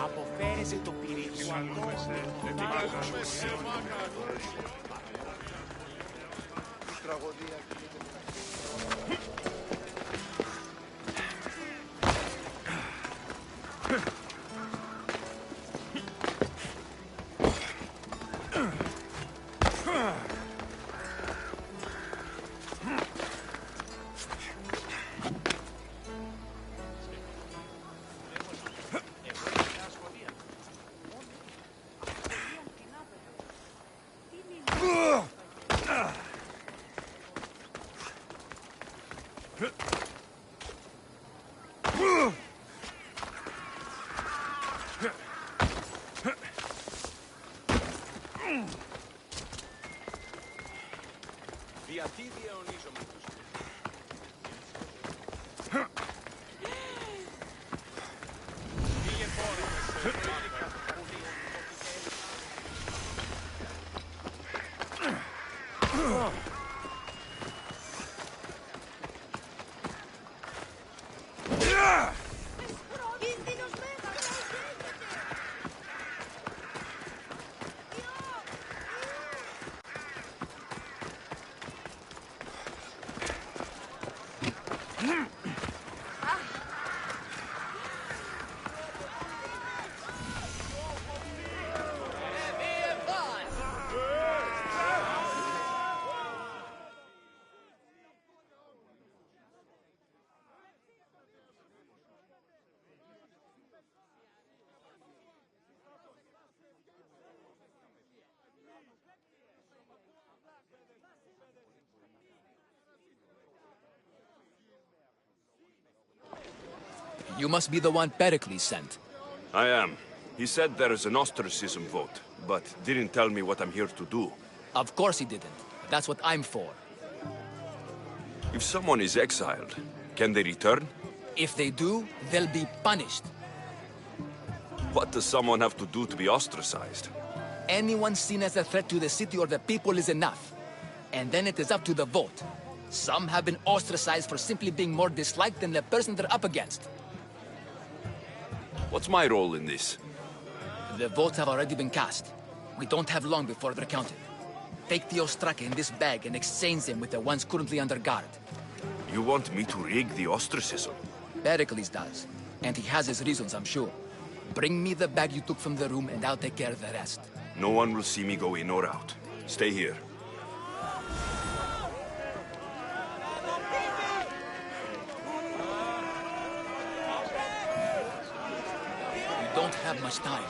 Αποφέρεσε το πυρηνικό. Γιατί διαιωνίζομαι τους Πήγε You must be the one Pericles sent. I am. He said there is an ostracism vote, but didn't tell me what I'm here to do. Of course he didn't. That's what I'm for. If someone is exiled, can they return? If they do, they'll be punished. What does someone have to do to be ostracized? Anyone seen as a threat to the city or the people is enough. And then it is up to the vote. Some have been ostracized for simply being more disliked than the person they're up against. What's my role in this? The votes have already been cast. We don't have long before they're counted. Take the Ostraka in this bag and exchange them with the ones currently under guard. You want me to rig the ostracism? Pericles does. And he has his reasons, I'm sure. Bring me the bag you took from the room and I'll take care of the rest. No one will see me go in or out. Stay here. We don't have much time.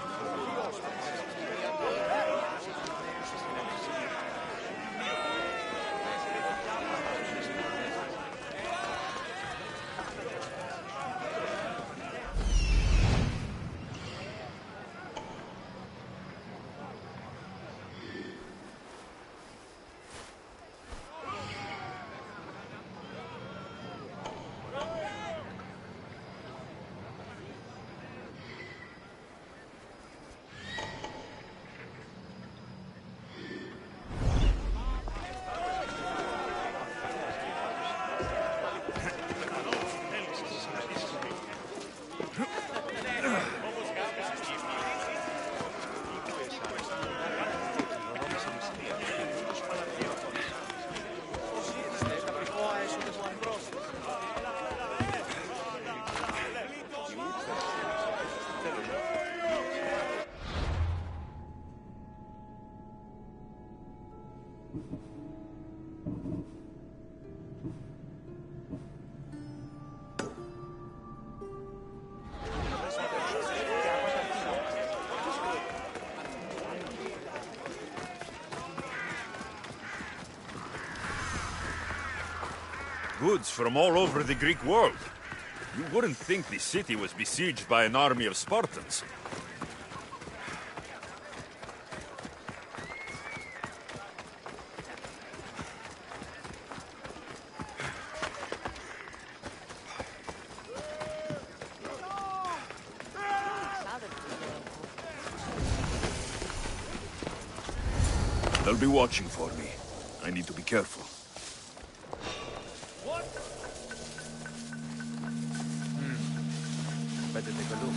Goods from all over the Greek world. You wouldn't think the city was besieged by an army of Spartans. They'll be watching for me. I need to be careful. better take a look.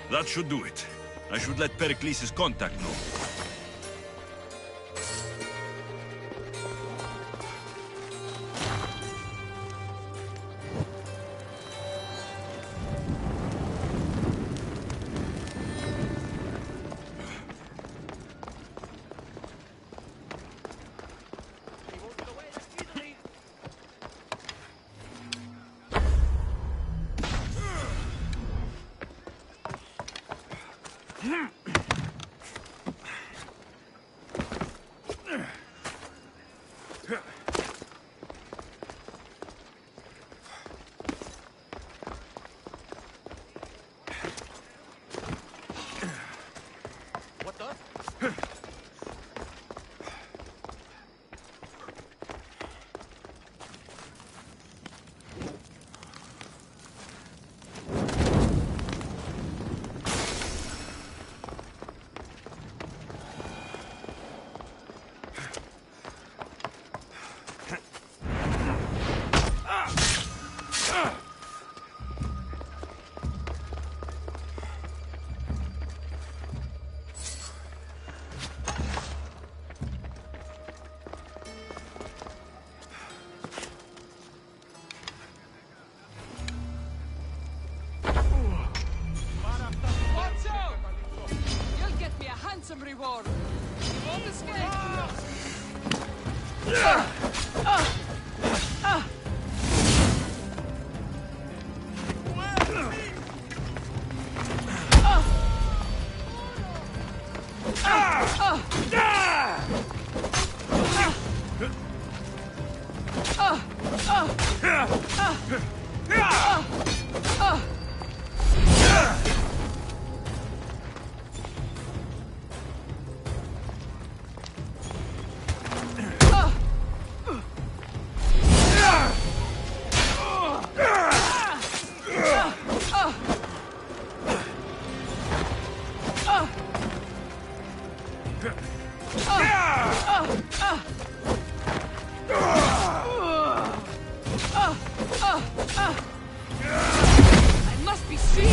That should do it. I should let Pericles' contact know. Some reward. You won't escape. I must be seen.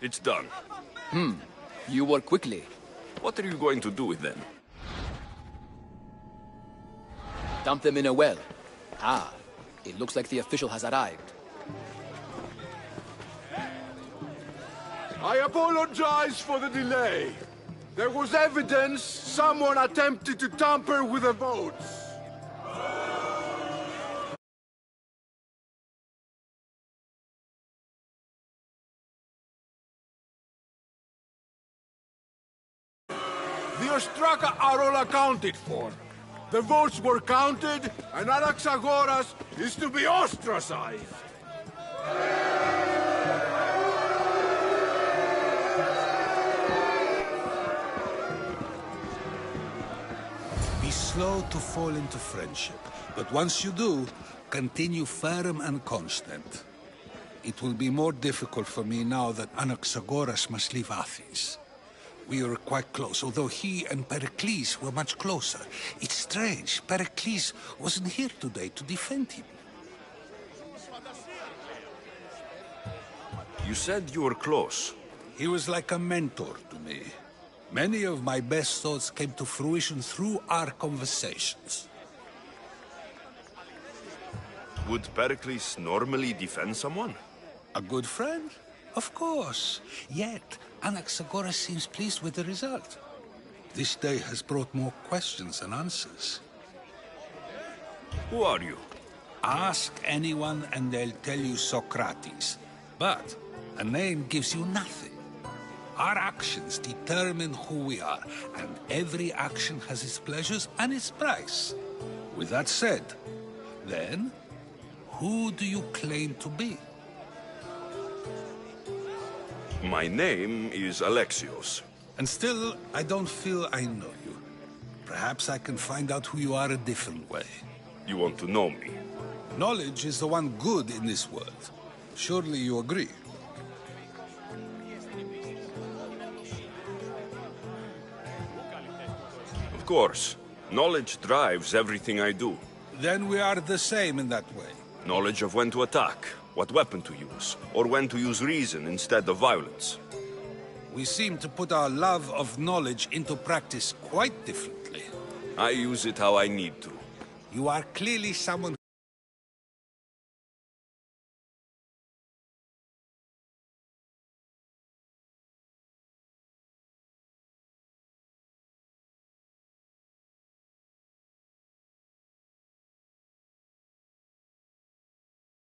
It's done. You work quickly. What are you going to do with them? Dump them in a well. Ah, it looks like the official has arrived. I apologize for the delay. There was evidence someone attempted to tamper with the votes. The Ostraka are all accounted for. The votes were counted, and Anaxagoras is to be ostracized. Be slow to fall into friendship, but once you do, continue firm and constant. It will be more difficult for me now that Anaxagoras must leave Athens. We were quite close, although he and Pericles were much closer. It's strange, Pericles wasn't here today to defend him. You said you were close. He was like a mentor to me. Many of my best thoughts came to fruition through our conversations. Would Pericles normally defend someone? A good friend? Of course. Yet, Anaxagoras seems pleased with the result. This day has brought more questions than answers. Who are you? Ask anyone and they'll tell you Socrates. But a name gives you nothing. Our actions determine who we are, and every action has its pleasures and its price. With that said, then, who do you claim to be? My name is Alexios. And still, I don't feel I know you. Perhaps I can find out who you are a different way. You want to know me? Knowledge is the one good in this world. Surely you agree? Of course. Knowledge drives everything I do. Then we are the same in that way. Knowledge of when to attack, what weapon to use, or when to use reason instead of violence. We seem to put our love of knowledge into practice quite differently. I use it how I need to. You are clearly someone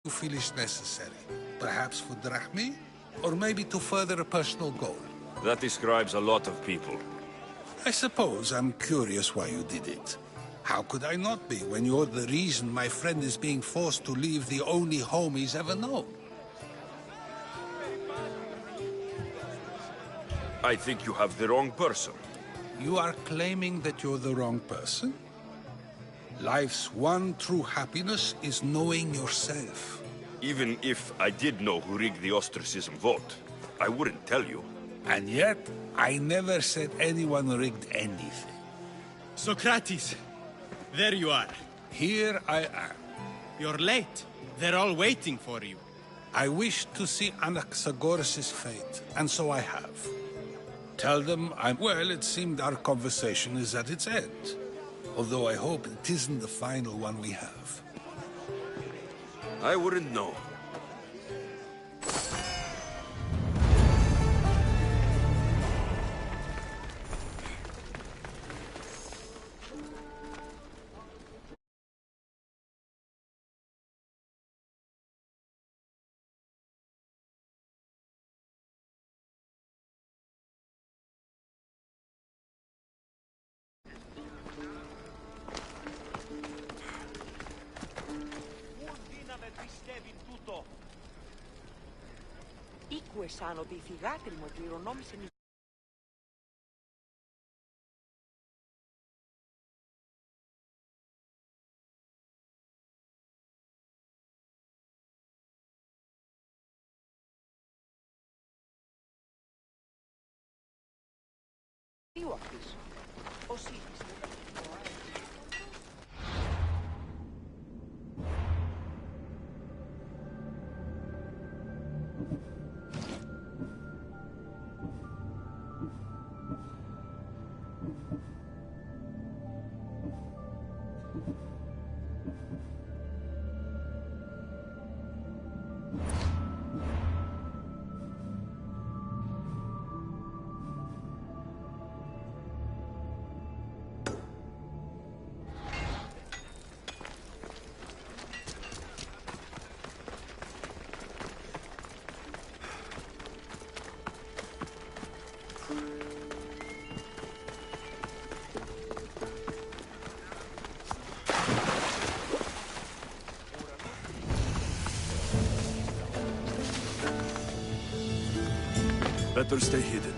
who feels necessary. Perhaps for drachmi, or maybe to further a personal goal. That describes a lot of people. I suppose I'm curious why you did it. How could I not be when you're the reason my friend is being forced to leave the only home he's ever known? I think you have the wrong person. You are claiming that you're the wrong person? Life's one true happiness is knowing yourself. Even if I did know who rigged the ostracism vote, I wouldn't tell you. And yet, I never said anyone rigged anything. Socrates, there you are. Here I am. You're late. They're all waiting for you. I wish to see Anaxagoras' fate, and so I have. Tell them well, it seemed our conversation is at its end. Although I hope it isn't the final one we have. I wouldn't know. Ήκουεσαν ότι η θυγάτρη μου κληρονόμησε δύο αυτής. Ο Σύλλης. Better stay hidden.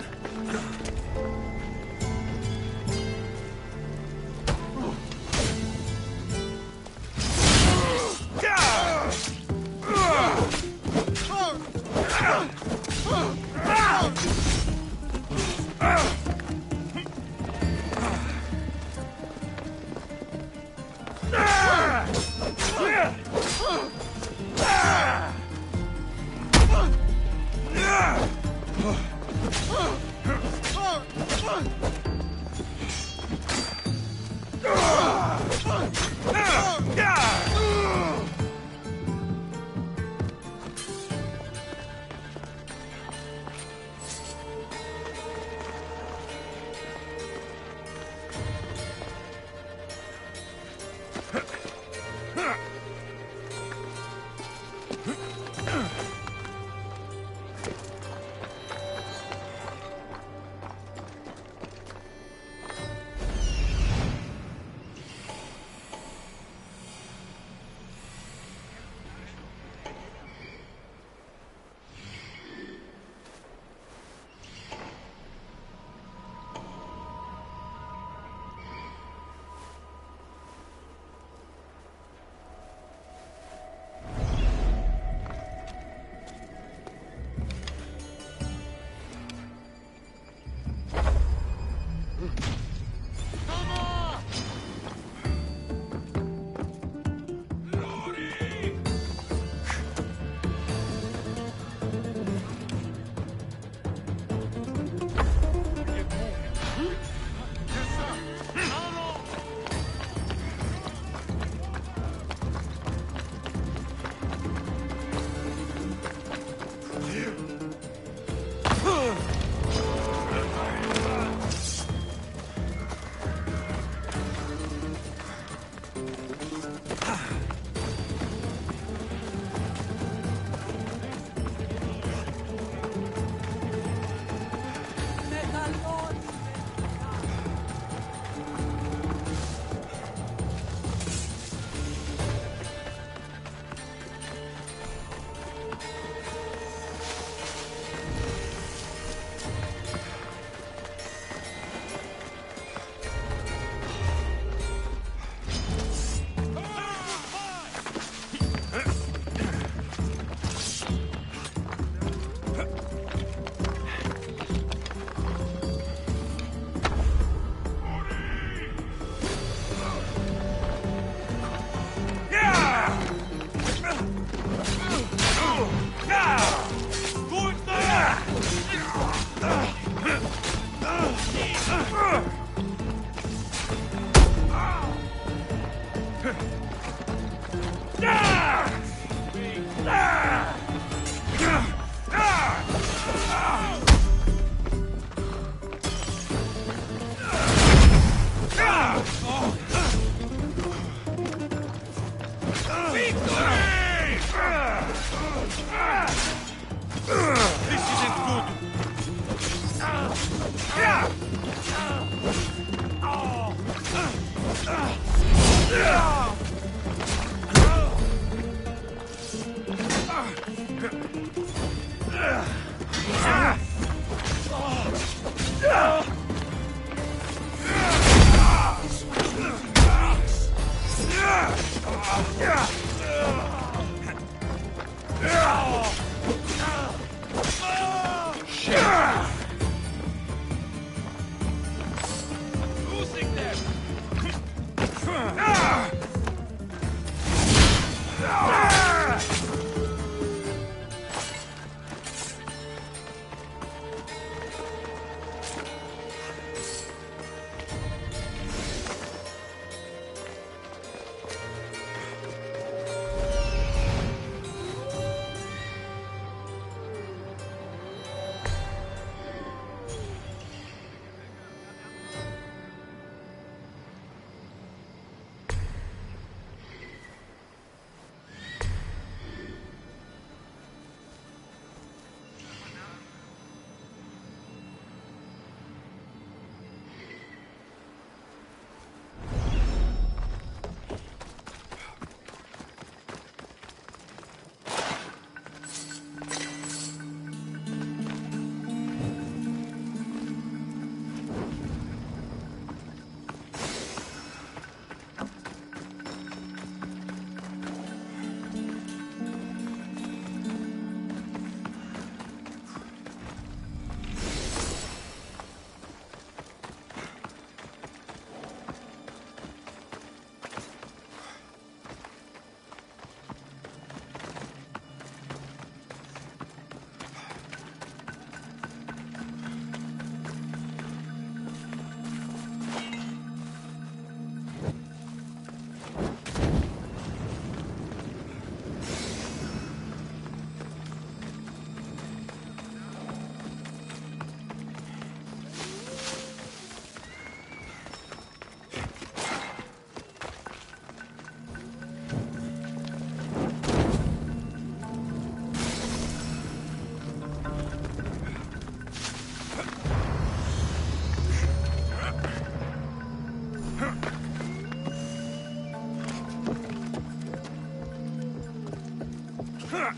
The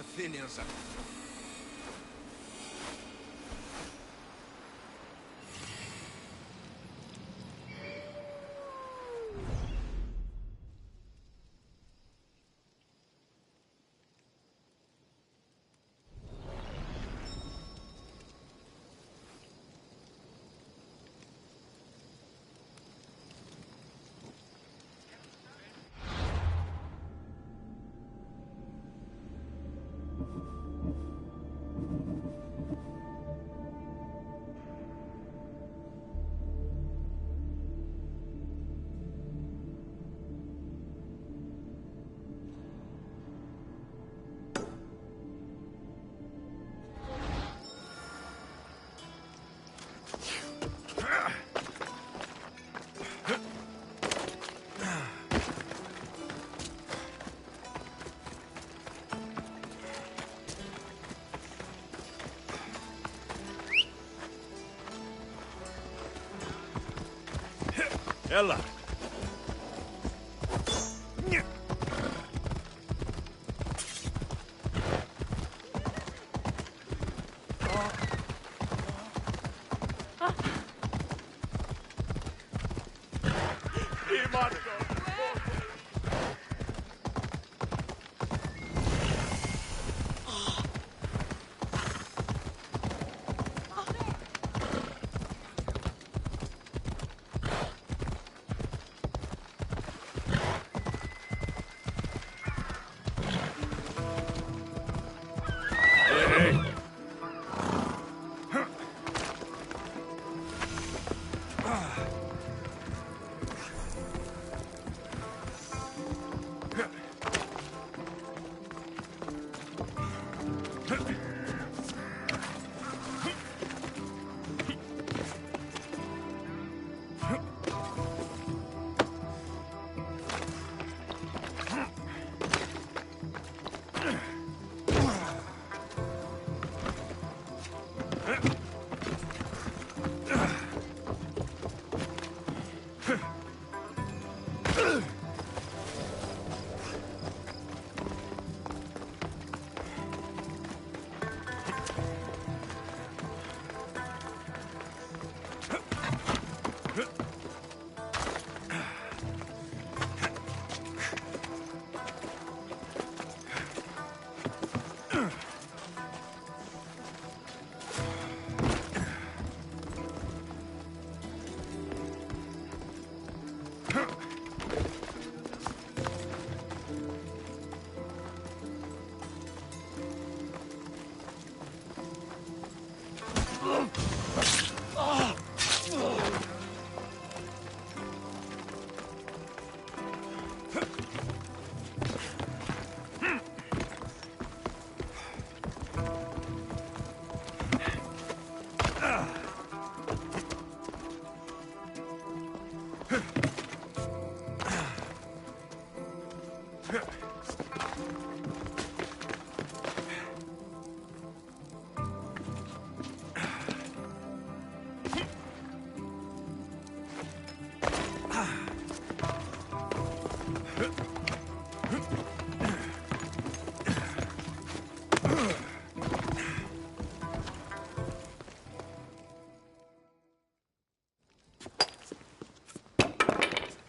Athenians are... Ella!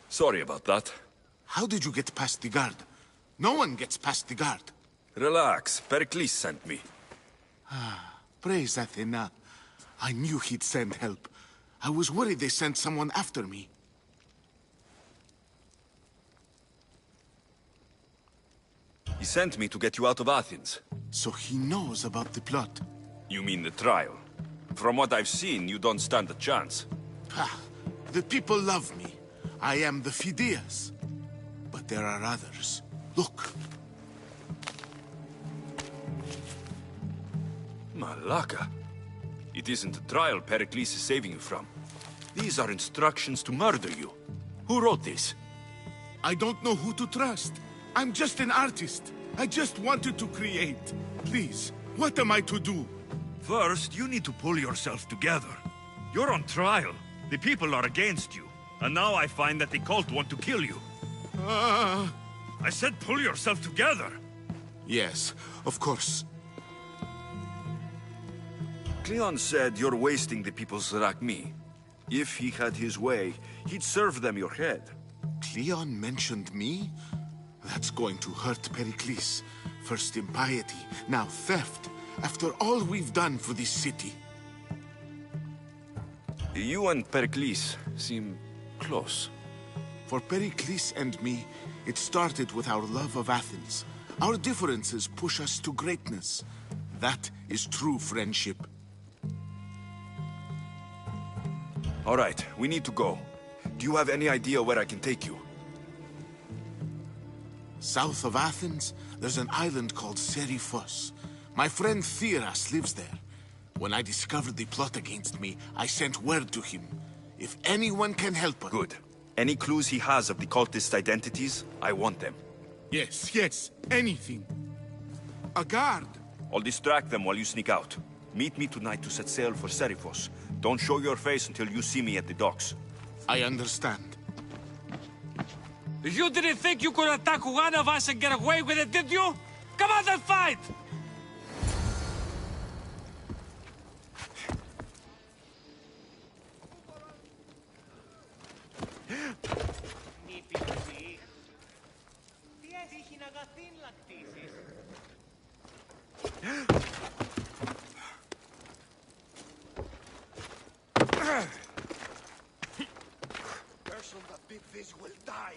Sorry about that. How did you get past the guard? No one gets past the guard. Relax. Pericles sent me. Praise Athena. I knew he'd send help. I was worried they sent someone after me. He sent me to get you out of Athens. So he knows about the plot. You mean the trial? From what I've seen, you don't stand a chance. Ha! The people love me. I am the Phidias. But there are others. Look. Malaka. It isn't the trial Pericles is saving you from. These are instructions to murder you. Who wrote this? I don't know who to trust. I'm just an artist. I just wanted to create. Please, what am I to do? First, you need to pull yourself together. You're on trial. The people are against you. And now I find that the cult want to kill you. I said pull yourself together. Yes, of course. Cleon said you're wasting the people's Zrakmi. If he had his way, he'd serve them your head. Cleon mentioned me? That's going to hurt Pericles. First impiety, now theft. After all we've done for this city. You and Pericles seem close. For Pericles and me, it started with our love of Athens. Our differences push us to greatness. That is true friendship. All right, we need to go. Do you have any idea where I can take you? South of Athens, there's an island called Seriphos. My friend Theras lives there. When I discovered the plot against me, I sent word to him. If anyone can help us... Good. Any clues he has of the cultist identities, I want them. Yes, anything. A guard. I'll distract them while you sneak out. Meet me tonight to set sail for Seriphos. Don't show your face until you see me at the docks. I understand. You didn't think you could attack one of us and get away with it, did you? Come on and fight! Person that did this will die.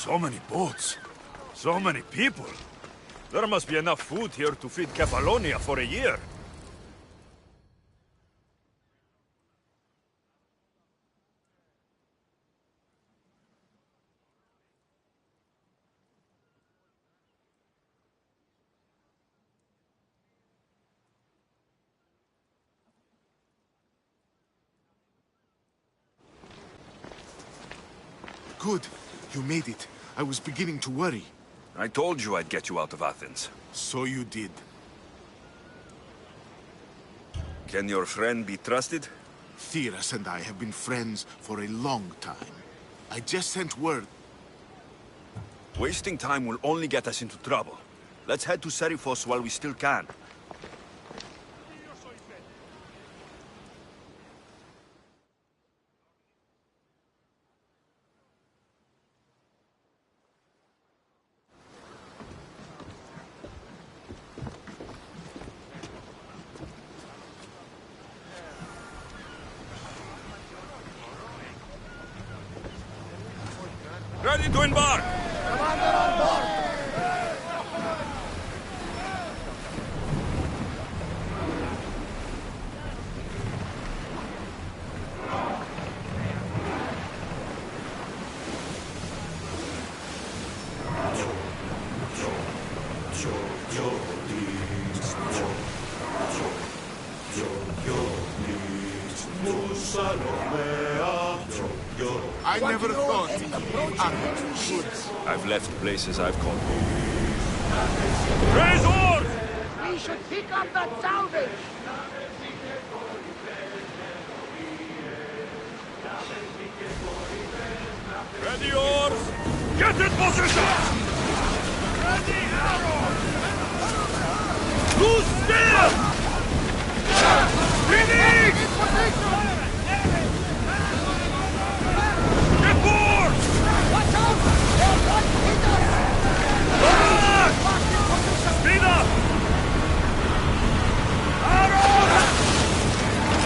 So many boats. So many people. There must be enough food here to feed Kefalonia for a year. Good. You made it. I was beginning to worry. I told you I'd get you out of Athens. So you did. Can your friend be trusted? Theras and I have been friends for a long time. I just sent word. Wasting time will only get us into trouble. Let's head to Serifos while we still can. Ready to embark! Commander on board! I never thought. I've left places I've called. Raise oars! We should pick up that salvage! Ready oars! Get in position! Ready arrows! Loose spear! Ready! Get board! Watch out! They're going to hit us! Back! Speed up! Arrows!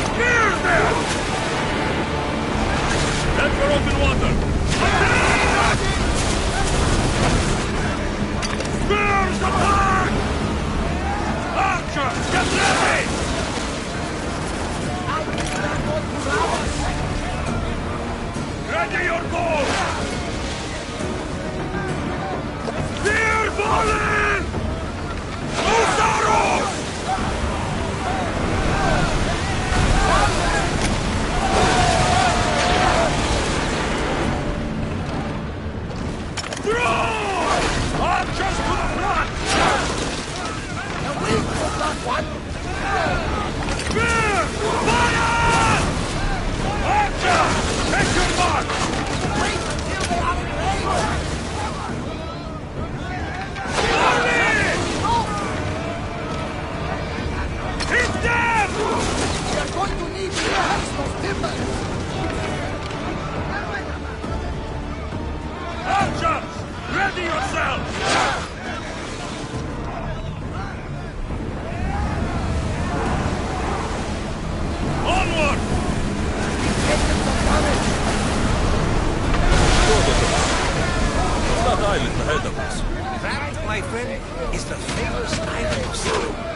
Spears there! Head for open water! Spears attack! Archers, get ready! Ready your bow! Spear falling! Loose arrows! Throw! Archers to the front! The wings of that one! Spear! Fire! Archer! Take your mark! Wait until they are in range! Hit them! We are going to need to enhance those timbers! Archers! Ready yourselves! Onward! That island ahead of us. That, my friend, is the famous island of Sundberg.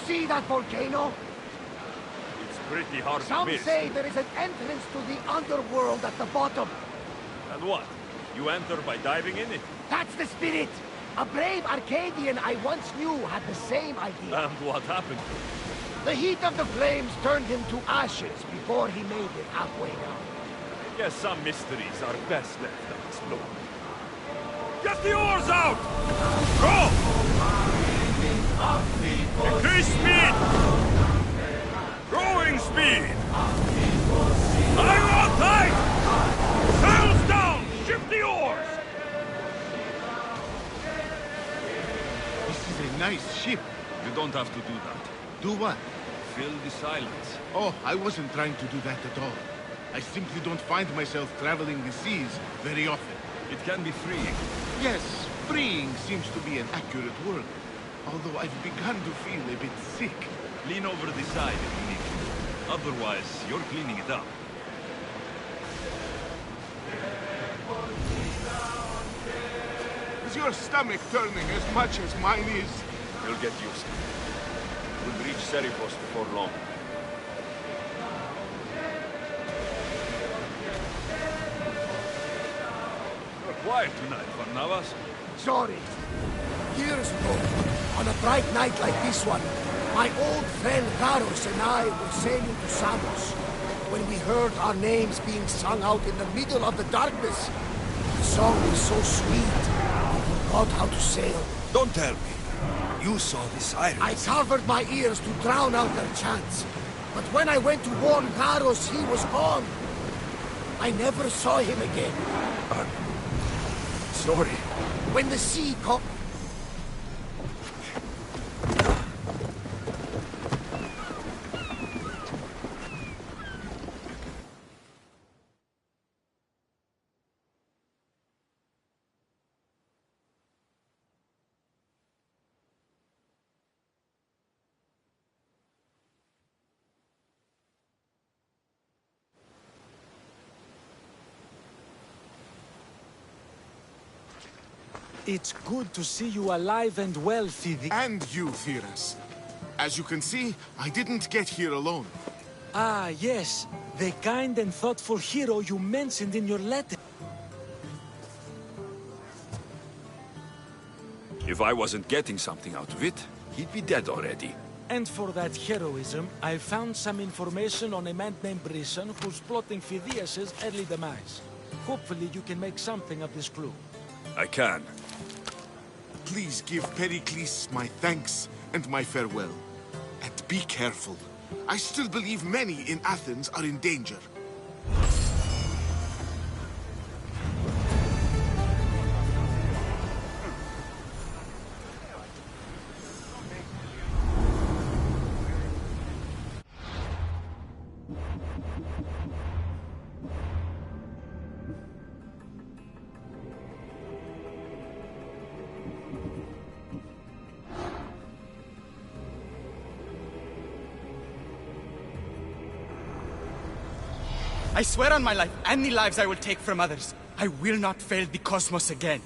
see that volcano? It's pretty hard to Some miss. say there is an entrance to the underworld at the bottom. And what? You enter by diving in it? That's the spirit! A brave Arcadian I once knew had the same idea. And what happened? The heat of the flames turned him to ashes before he made it halfway down. Guess some mysteries are best left unexplored. Get the oars out! Go! Increase speed! Rowing speed! Higher on tight! Sails down! Shift the oars! This is a nice ship. You don't have to do that. Do what? Fill the silence. Oh, I wasn't trying to do that at all. I simply don't find myself traveling the seas very often. It can be freeing. Yes, freeing seems to be an accurate word. Although I've begun to feel a bit sick. Lean over the side if you need to. Otherwise, you're cleaning it up. Is your stomach turning as much as mine is? You'll get used to it. We'll reach Serifos before long. You're quiet tonight, Barnabas. Sorry. Years ago, on a bright night like this one, my old friend Garos and I were sailing to Samos. When we heard our names being sung out in the middle of the darkness, the song was so sweet, we forgot how to sail. Don't tell me. You saw the sirens. I covered my ears to drown out their chants. But when I went to warn Garos, he was gone. I never saw him again. Sorry. When the sea caught... It's good to see you alive and well, Fidi. And you, Theras. As you can see, I didn't get here alone. Ah, yes. The kind and thoughtful hero you mentioned in your letter. If I wasn't getting something out of it, he'd be dead already. And for that heroism, I found some information on a man named Brisson who's plotting Phidias' early demise. Hopefully you can make something of this clue. I can. Please give Pericles my thanks and my farewell. And be careful. I still believe many in Athens are in danger. I swear on my life and the lives I will take from others, I will not fail the cosmos again.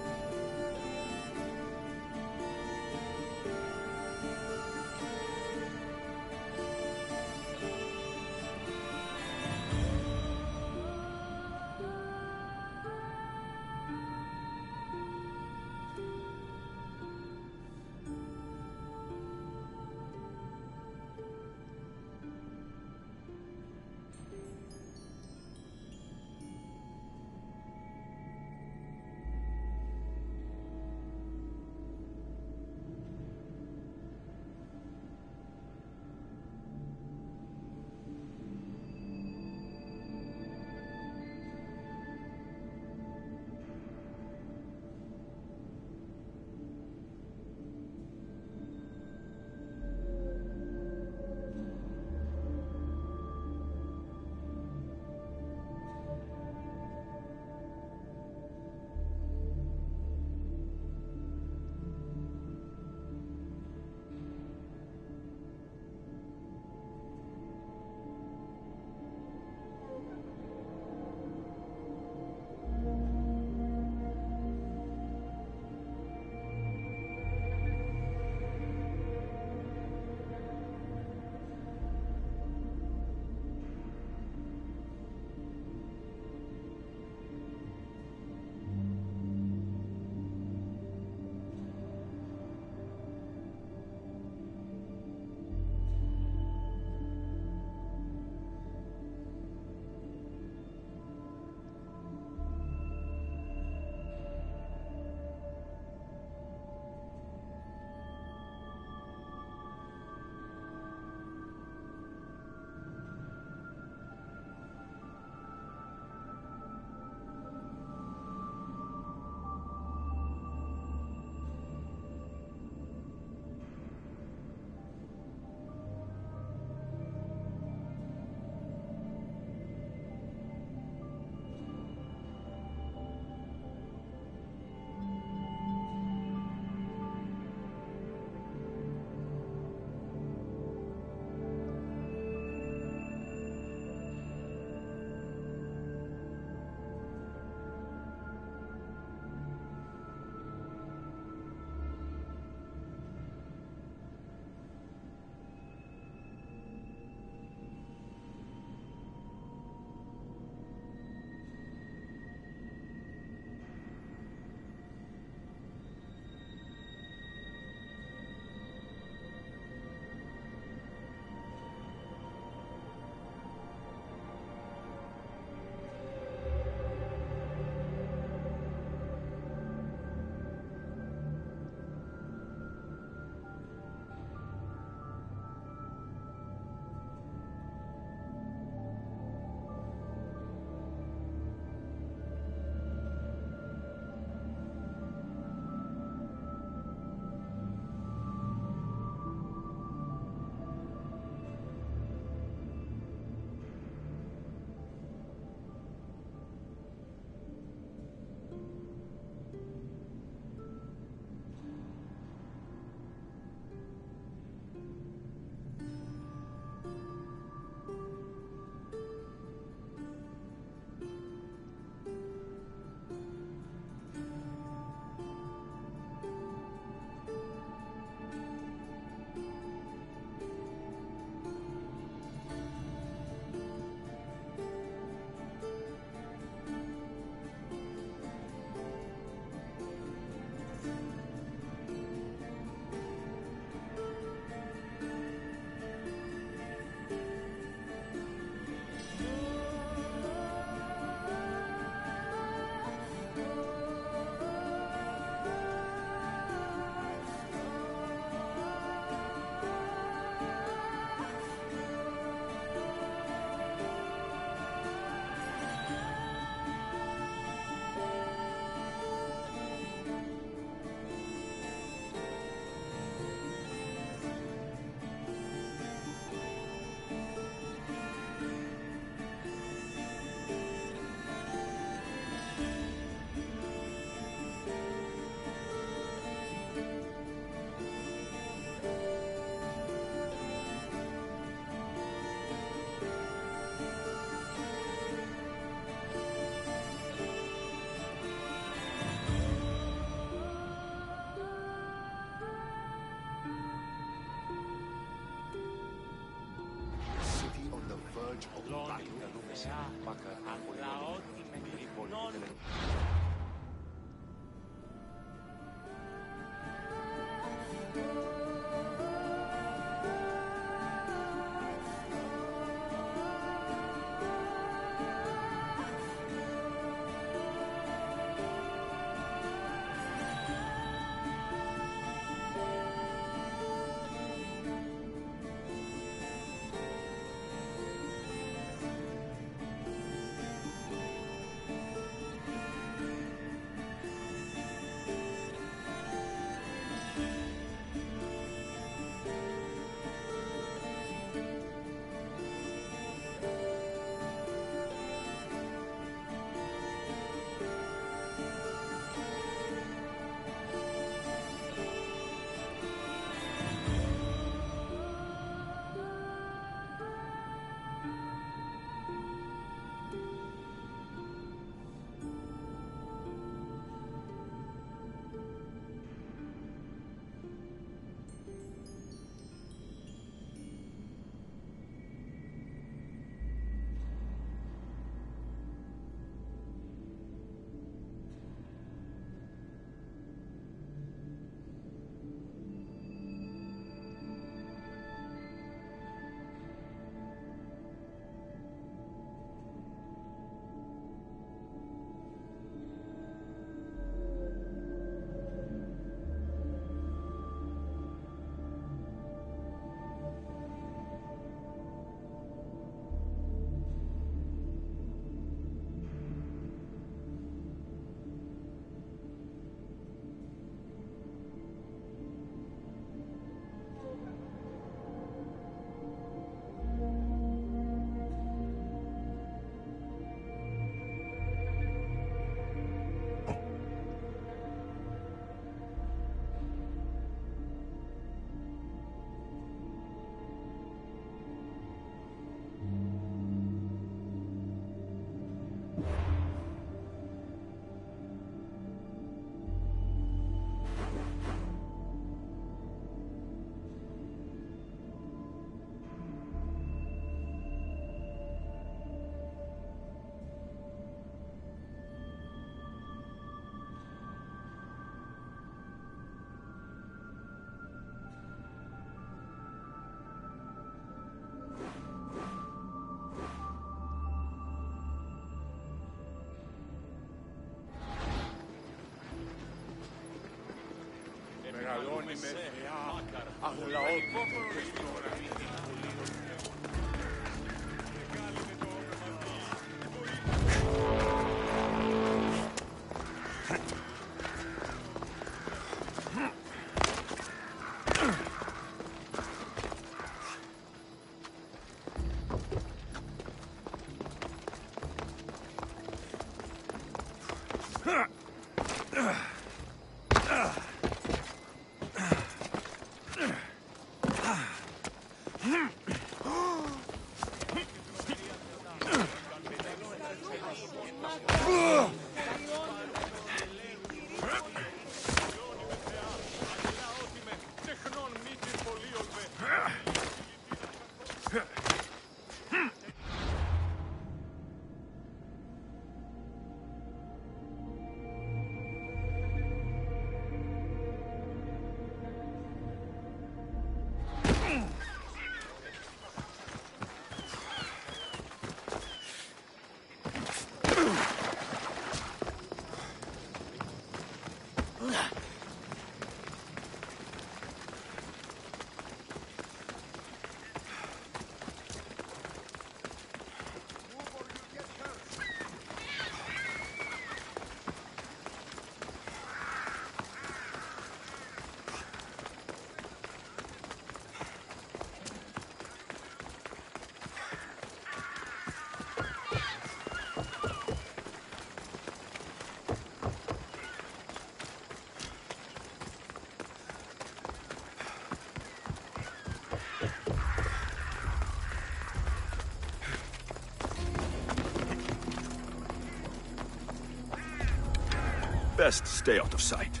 Best stay out of sight.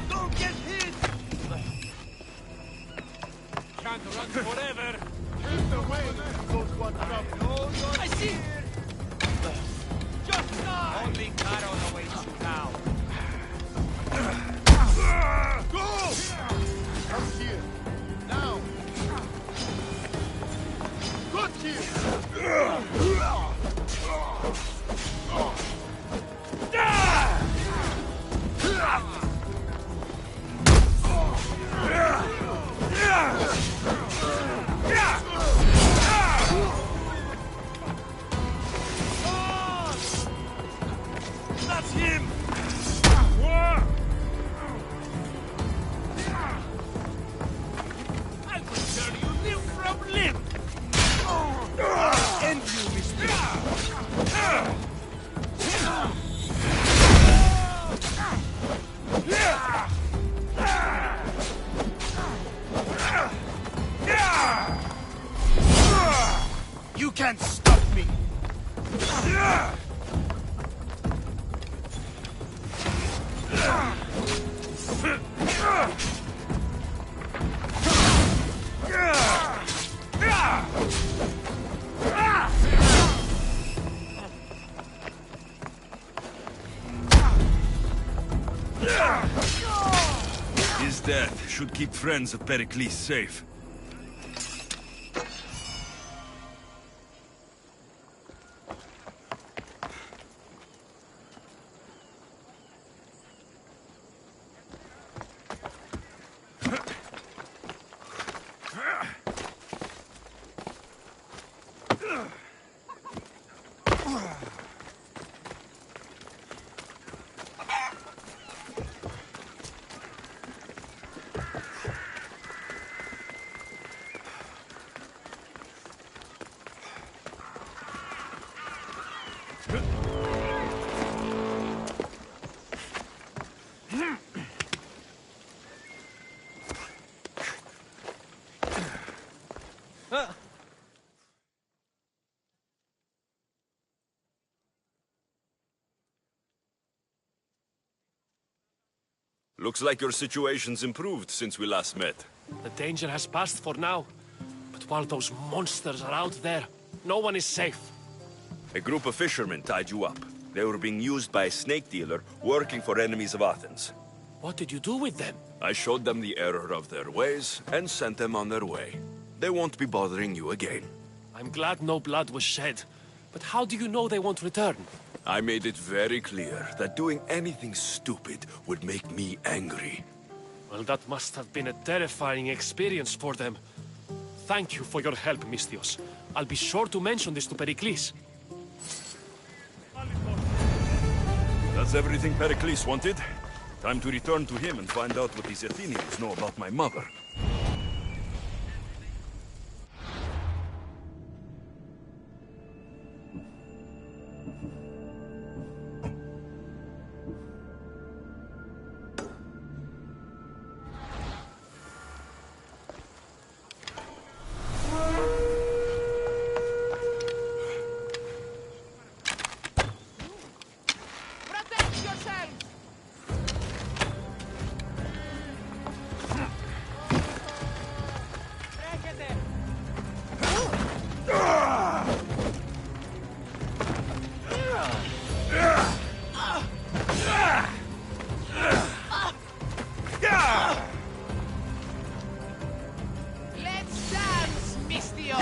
Don't get hit! Can't run forever. Keep the way, those one come. I see! Just die! Only Caro awaits you now. Go! Come here. Now. Got here. That's him! I will turn you limb from limb! And you, mister! You can't stop me! His death should keep friends of Pericles safe. Looks like your situation's improved since we last met. The danger has passed for now. But while those monsters are out there, no one is safe. A group of fishermen tied you up. They were being used by a snake dealer working for enemies of Athens. What did you do with them? I showed them the error of their ways and sent them on their way. They won't be bothering you again. I'm glad no blood was shed. But how do you know they won't return? I made it very clear that doing anything stupid would make me angry. Well, that must have been a terrifying experience for them. Thank you for your help, Misthios. I'll be sure to mention this to Pericles. That's everything Pericles wanted. Time to return to him and find out what these Athenians know about my mother. Protect yourself! Let's dance, Misthios!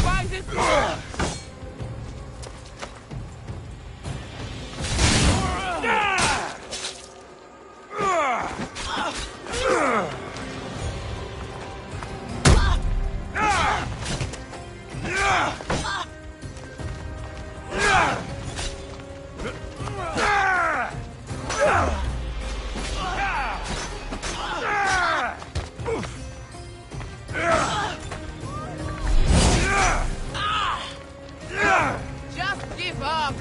Find it! Just give up!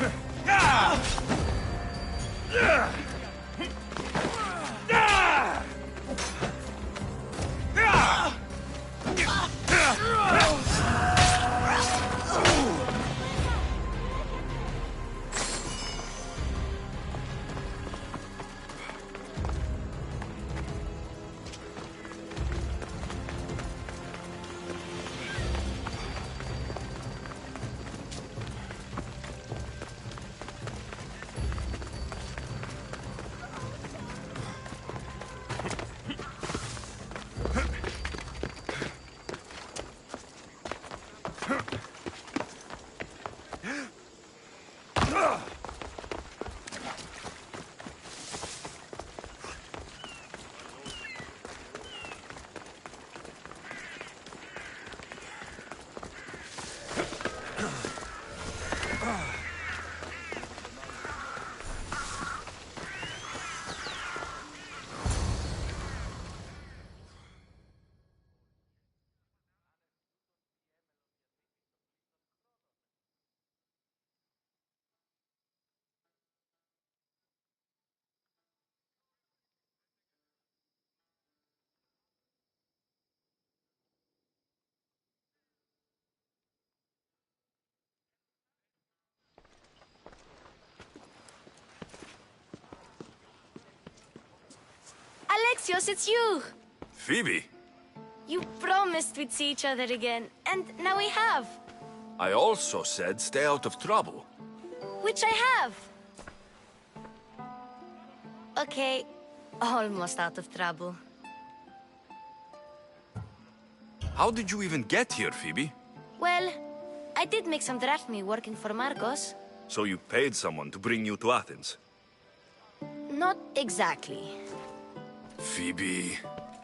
Alexios, it's you! Phoebe, You promised we'd see each other again, and now we have. I also said stay out of trouble. Which I have. Okay, almost out of trouble. How did you even get here, Phoebe? Well, I did make some drachmi working for Marcos. So you paid someone to bring you to Athens? Not exactly. Phoebe...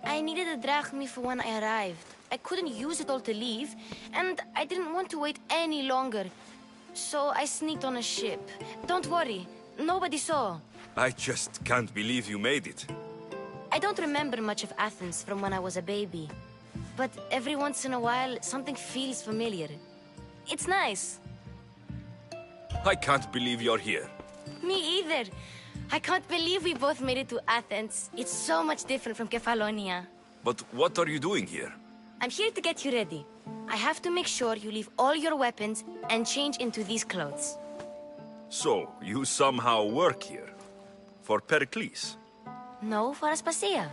I needed a drachmi for when I arrived. I couldn't use it all to leave, and I didn't want to wait any longer. So I sneaked on a ship. Don't worry, nobody saw. I just can't believe you made it. I don't remember much of Athens from when I was a baby. But every once in a while, something feels familiar. It's nice. I can't believe you're here. Me either. I can't believe we both made it to Athens. It's so much different from Kefalonia. But what are you doing here? I'm here to get you ready. I have to make sure you leave all your weapons and change into these clothes. So, you somehow work here? For Pericles? No, for Aspasia.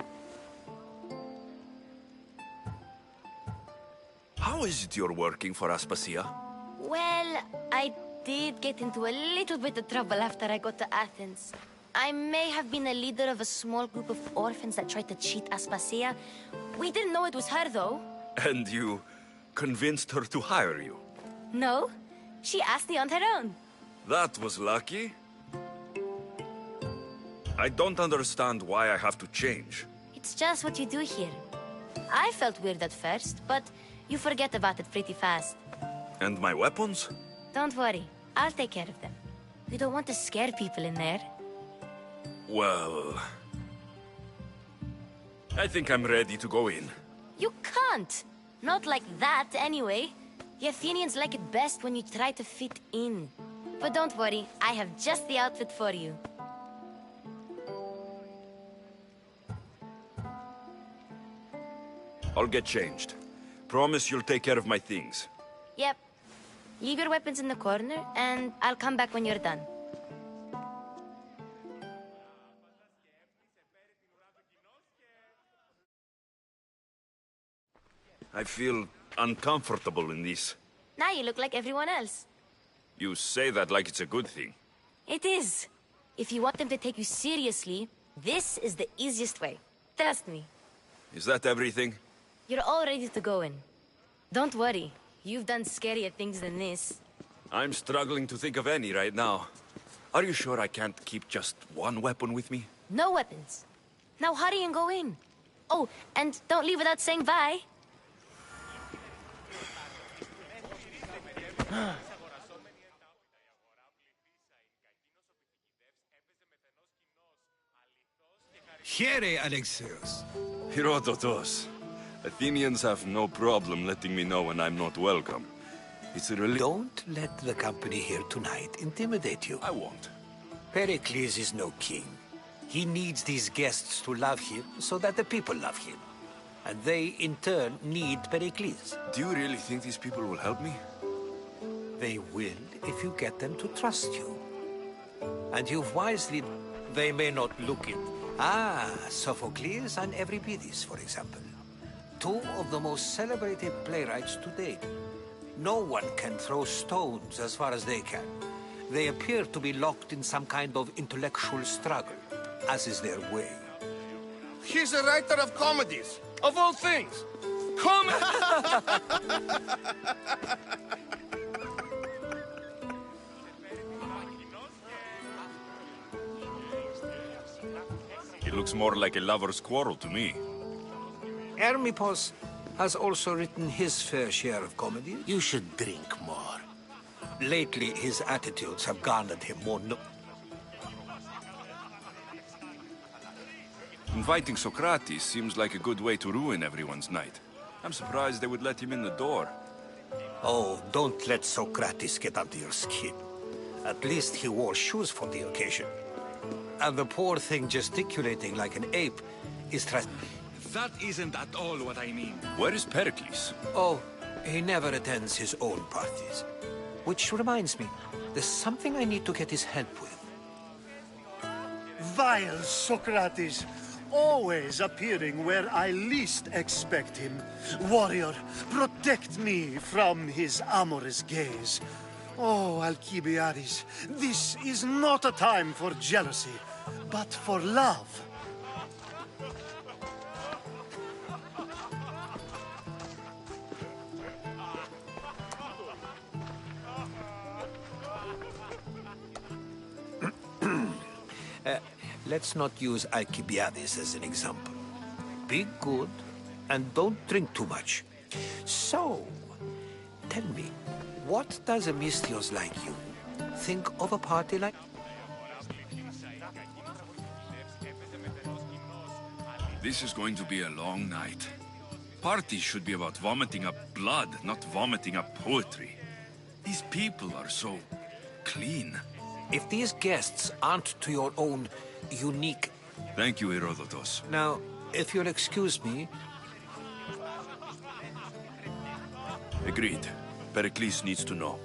How is it you're working for Aspasia? Well, I did get into a little bit of trouble after I got to Athens. I may have been a leader of a small group of orphans that tried to cheat Aspasia. We didn't know it was her, though. And you convinced her to hire you? No, she asked me on her own. That was lucky. I don't understand why I have to change. It's just what you do here. I felt weird at first, but you forget about it pretty fast. And my weapons? Don't worry, I'll take care of them. We don't want to scare people in there. Well... I think I'm ready to go in. You can't! Not like that, anyway. The Athenians like it best when you try to fit in. But don't worry, I have just the outfit for you. I'll get changed. Promise you'll take care of my things. Yep. Leave your weapons in the corner, and I'll come back when you're done. I feel uncomfortable in this. Now you look like everyone else. You say that like it's a good thing. It is. If you want them to take you seriously, this is the easiest way. Trust me. Is that everything? You're all ready to go in. Don't worry. You've done scarier things than this. I'm struggling to think of any right now. Are you sure I can't keep just one weapon with me? No weapons. Now hurry and go in. Oh, and don't leave without saying bye. Here, Alexios. Herodotus. Athenians have no problem letting me know when I'm not welcome. It's a Don't let the company here tonight intimidate you. I won't. Pericles is no king. He needs these guests to love him so that the people love him. And they, in turn, need Pericles. Do you really think these people will help me? They will if you get them to trust you. And you've wisely... They may not look it. Sophocles and Euripides, for example. Two of the most celebrated playwrights to date. No one can throw stones as far as they can. They appear to be locked in some kind of intellectual struggle, as is their way. He's a writer of comedies, of all things. Come! It looks more like a lover's quarrel to me. Hermippos has also written his fair share of comedies. You should drink more. Lately, his attitudes have garnered him more Inviting Socrates seems like a good way to ruin everyone's night. I'm surprised they would let him in the door. Oh, don't let Socrates get under your skin. At least he wore shoes for the occasion. And the poor thing gesticulating like an ape is That isn't at all what I mean. Where is Pericles? Oh, he never attends his own parties. Which reminds me, there's something I need to get his help with. Vile Socrates, always appearing where I least expect him. Warrior, protect me from his amorous gaze. Oh, Alcibiades, this is not a time for jealousy, but for love. Let's not use Alcibiades as an example. Be good, and don't drink too much. So, tell me, what does a Misthios like you think of a party like? This is going to be a long night. Parties should be about vomiting up blood, not vomiting up poetry. These people are so clean. If these guests aren't to your own unique... Thank you, Herodotus. Now, if you'll excuse me... Agreed. Pericles needs to know.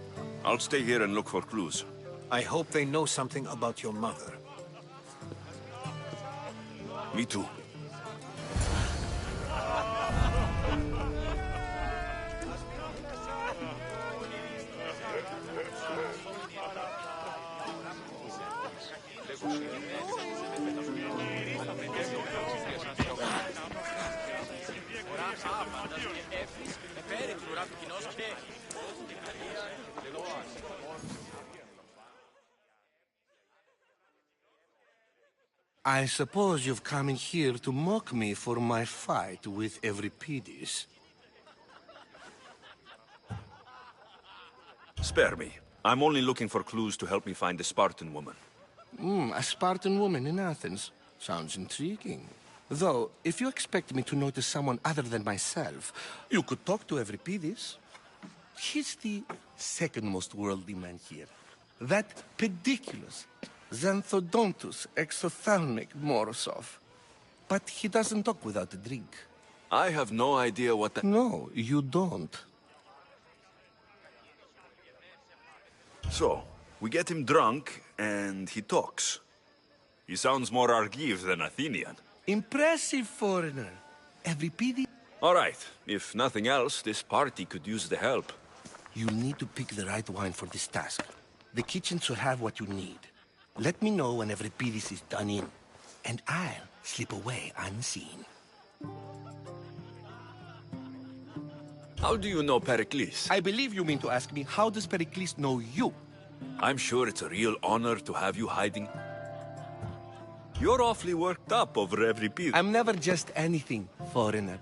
I'll stay here and look for clues. I hope they know something about your mother. Me too. I suppose you've come in here to mock me for my fight with Euripides. Spare me. I'm only looking for clues to help me find a Spartan woman. A Spartan woman in Athens. Sounds intriguing. Though, if you expect me to notice someone other than myself, you could talk to Euripides. He's the second most worldly man here. That pediculous, Xanthodontus exophthalmic Morosov. But he doesn't talk without a drink. I have no idea what that... No, you don't. So, we get him drunk, and he talks. He sounds more Argive than Athenian. Impressive, foreigner. Euripides... All right. If nothing else, this party could use the help. You'll need to pick the right wine for this task. The kitchen should have what you need. Let me know when Euripides is done in, and I'll slip away unseen. How do you know Pericles? I believe you mean to ask me, how does Pericles know you? I'm sure it's a real honor to have you hiding. You're awfully worked up over Euripides. I'm never just anything, foreigner.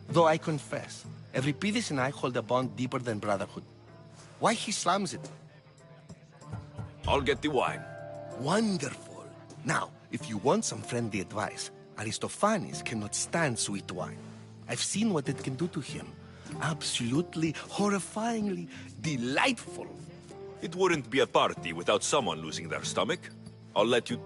Though I confess, Euripides and I hold a bond deeper than brotherhood. Why he slams it? I'll get the wine. Wonderful. Now, if you want some friendly advice, Aristophanes cannot stand sweet wine. I've seen what it can do to him. Absolutely, horrifyingly delightful. It wouldn't be a party without someone losing their stomach. I'll let you...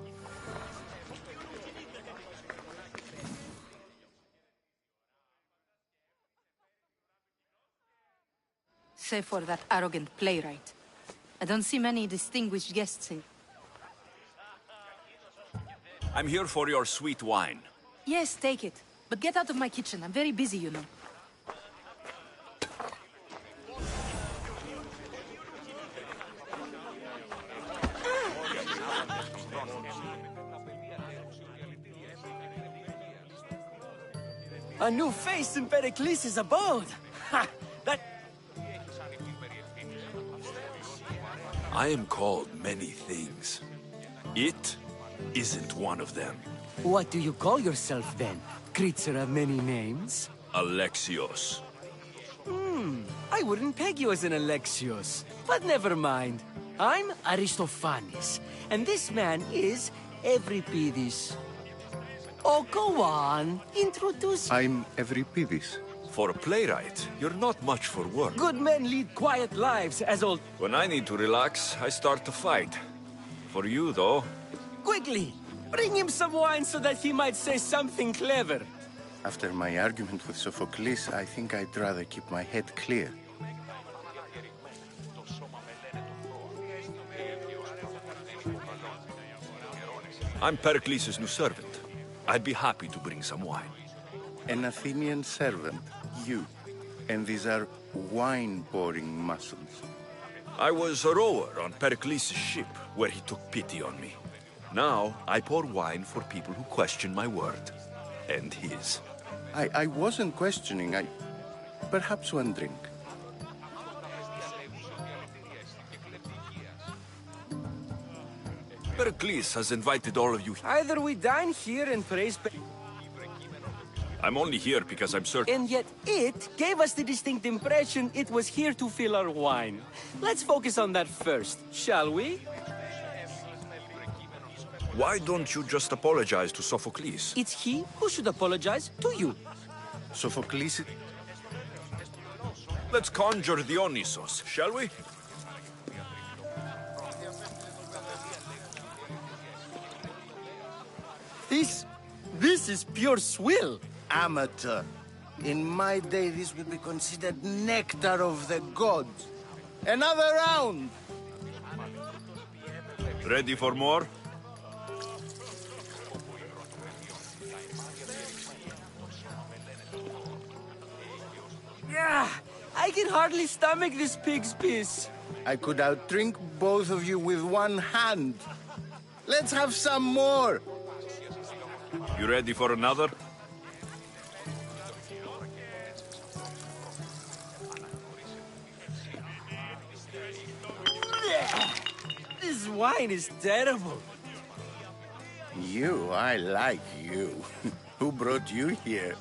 Save for that arrogant playwright. I don't see many distinguished guests here. I'm here for your sweet wine. Yes, take it. But get out of my kitchen. I'm very busy, you know. A new face in Pericles' abode! Ha! That... I am called many things. It isn't one of them. What do you call yourself, then? Creature of many names? Alexios. I wouldn't peg you as an Alexios. But never mind. I'm Aristophanes, and this man is Euripides. Oh, go on. Introduce... I'm Euripides. For a playwright, you're not much for work. Good men lead quiet lives, as old... When I need to relax, I start to fight. For you, though... Quickly! Bring him some wine so that he might say something clever. After my argument with Sophocles, I think I'd rather keep my head clear. I'm Pericles' new servant. I'd be happy to bring some wine. An Athenian servant, you. And these are wine-pouring muscles. I was a rower on Pericles' ship, where he took pity on me. Now, I pour wine for people who question my word. And his. I wasn't questioning, Perhaps one drink. Pericles has invited all of you. Either we dine here and praise... I'm only here because I'm certain... And yet it gave us the distinct impression it was here to fill our wine. Let's focus on that first, shall we? Why don't you just apologize to Sophocles? It's he who should apologize to you. Sophocles... Let's conjure Dionysos, shall we? This is pure swill. Amateur. In my day, this would be considered nectar of the gods. Another round! Ready for more? Yeah, I can hardly stomach this pig's piss. I could outdrink both of you with one hand. Let's have some more. You ready for another? This wine is terrible. You, I like you. Who brought you here?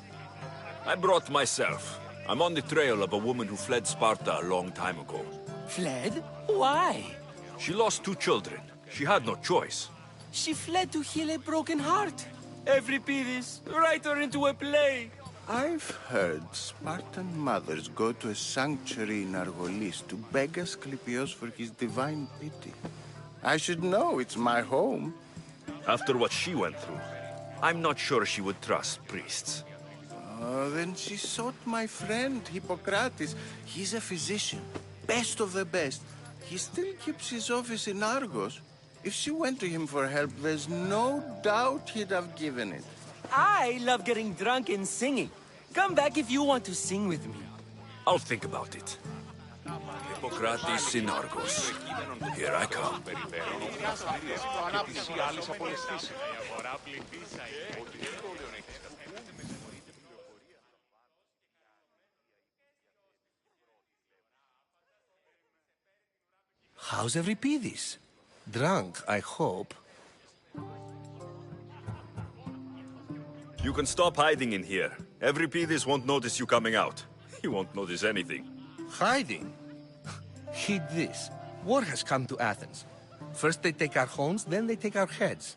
I brought myself. I'm on the trail of a woman who fled Sparta a long time ago. Fled? Why? She lost 2 children. She had no choice. She fled to heal a broken heart. Euripides, write her into a play. I've heard Spartan mothers go to a sanctuary in Argolis to beg Asclepios for his divine pity. I should know, it's my home. After what she went through, I'm not sure she would trust priests. Oh, then she sought my friend, Hippocrates. He's a physician, best of the best. He still keeps his office in Argos. If she went to him for help, there's no doubt he'd have given it. I love getting drunk and singing. Come back if you want to sing with me. I'll think about it. Hippocrates in Argos. Here I come. How's Euripides? Drunk, I hope. You can stop hiding in here. Euripides won't notice you coming out. He won't notice anything. Hiding? Heed this. War has come to Athens. First they take our homes, then they take our heads.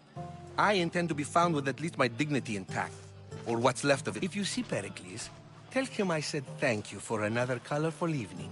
I intend to be found with at least my dignity intact. Or what's left of it. If you see Pericles, tell him I said thank you for another colorful evening.